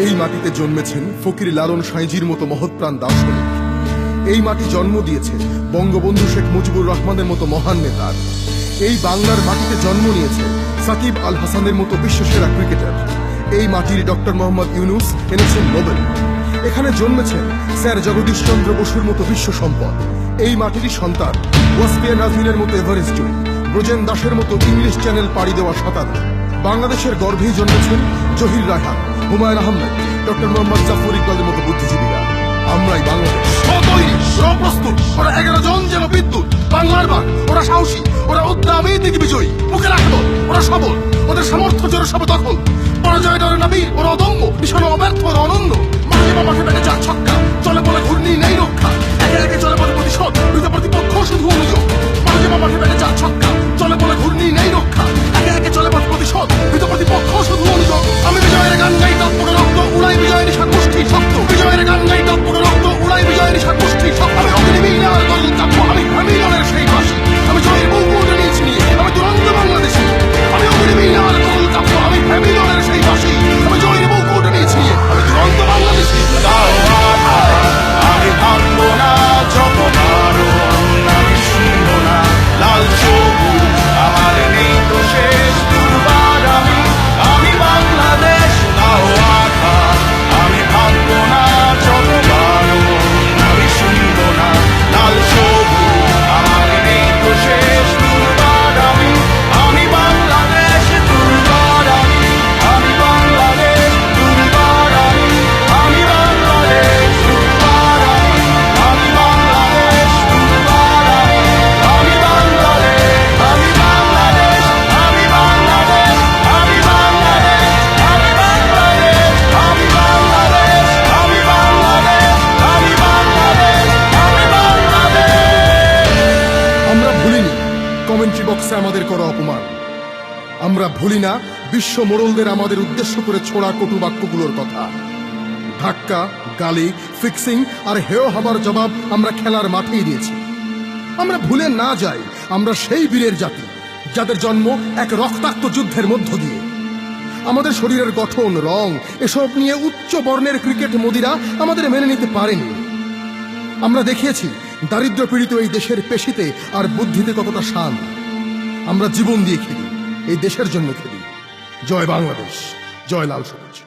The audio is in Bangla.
এই মাটিতে জন্মেছেন ফকির লালন সাঁইজির মতো মহৎপ্রাণ দার্শনিক। এই মাটি জন্ম দিয়েছে বঙ্গবন্ধু শেখ মুজিবুর রহমানের মতো মহান নেতার। এই বাংলার মাটিতে জন্ম নিয়েছে সাকিব আল হাসানের মতো বিশ্বসেরা ক্রিকেটার। এই মাটির ডক্টর মোহাম্মদ ইউনুস এনেছেন নোবেল। এখানে জন্মেছেন স্যার জগদীশ চন্দ্র বসুর মতো বিশ্ব সম্পদ। এই মাটিরই সন্তান ওয়াসফিয়া নাজনীনের মতো এভারেস্ট জয়ী, ব্রজেন দাসের মতো ইংলিশ চ্যানেল পাড়ি দেওয়া সাঁতারু। বাংলাদেশের গর্ভেই জন্মেছেন জহির রায়হান, হুমায়ুন আহমেদ, ডক্টর মোহাম্মদ জাফর ইকবালের মতো বুদ্ধিজীবীরা। আমরাই বাংলাদেশ। প্রস্তুত, ওরা 11 জন যেন বিদ্যুৎ। বাংলার বাঘ, ওরা সাহসী, ওরা উদ্দামী দিকে বিজয়ী। মুখে রাখতো, ওরা সবল, ওদের সামর্থ্য জোরে সব দখল। পরাজয় ডরে না বীর, ওরা অদম্য, ভীষণ অব্যর্থ, ওরা অনন্য। মাঠে বা মাঠে ব্যাটে যার ছক্কা, চলে বলে ঘূর্ণি নেই রক্ষা। একে একে চলে বলে প্রতিশোধ, দুইটা প্রতিপক্ষ শুধু অনুযোগ। মাঠে বা মাঠে ব্যাটে যার ছক্কা, চলে বলে ঘূর্ণি নেই রক্ষা। একে একে চলে বলে প্রতিশোধ, দুইটা প্রতিপক্ষ শুধু অনুযোগ। আমি বিজয়ের গান গাই, তৎপর রক্ত উড়াই বিজয়ের নিশান মুষ্টি শক্ত। বিজয়ের গান গাই, তৎপর রক্ত উড়াই বিজয়ের নিশান মুষ্টি শক্ত। আমি অগ্নিবীণার গরল চাপবো, আমি হ্যামিলনের সেই বাঁশি। আমি জয়ের বউকোটা নিয়েছি নিয়ে, আমি দুরন্ত বাংলাদেশী। আমি অগ্নিবীণার গরল চাপবো, আমি হ্যামিলনের সেই বাঁশি। আমি জয়ের বউকোটা নিয়েছি নিয়ে, আমি দুরন্ত বাংলাদেশী। আমি ভাববো না যত বারণ, আমি শুনবো না লাল সবুজ আমার নেই তো শেষ দুর্বার। আমি বাংলাদেশ তাও আঘাত। আমি ভাববো না যত বারণ, আমি শুনবো না লাল সবুজ আমার নেই তো শেষ দুর্বার। আমি বাংলাদেশ দুর্বার। আমি বাংলাদেশ দুর্বার। আমি বাংলাদেশ দুর্বার। আমি বাংলাদেশ দুর্বার। আমি বাংলাদেশ, আমি বাংলাদেশ, আমি বাংলাদেশ, আমি বাংলাদেশ, আমি বাংলাদেশ, আমি বাংলাদেশ, আমি বাংলাদেশ, আমি বাংলাদেশ, আমি বাংলাদেশ। আমরা ভুলিনি কমেন্ট্রি বক্সে আমাদের করা অপমান। আমরা ভুলি না বিশ্ব মোড়লদের আমাদের উদ্দেশ্য করে ছোড়া কটু বাক্যগুলোর কথা। ধাক্কা, গালি, ফিক্সিং আর হেয় হবার জবাব আমরা খেলার মাঠেই দিয়েছি। আমরা ভুলে না যাই আমরা সেই বীরের জাতি যাদের জন্ম এক রক্তাক্ত যুদ্ধের মধ্য দিয়ে। আমাদের শরীরের গঠন, রং এসব নিয়ে উচ্চ বর্ণের ক্রিকেট মোদিরা আমাদের মেনে নিতে পারেনি। আমরা দেখিয়েছি দারিদ্র পীড়িত এই দেশের পেশিতে আর বুদ্ধিতে কতটা শান। আমরা জীবন দিয়ে খেলি, এই দেশের জন্য খেলি। জয় বাংলাদেশ, জয় লাল সবুজ।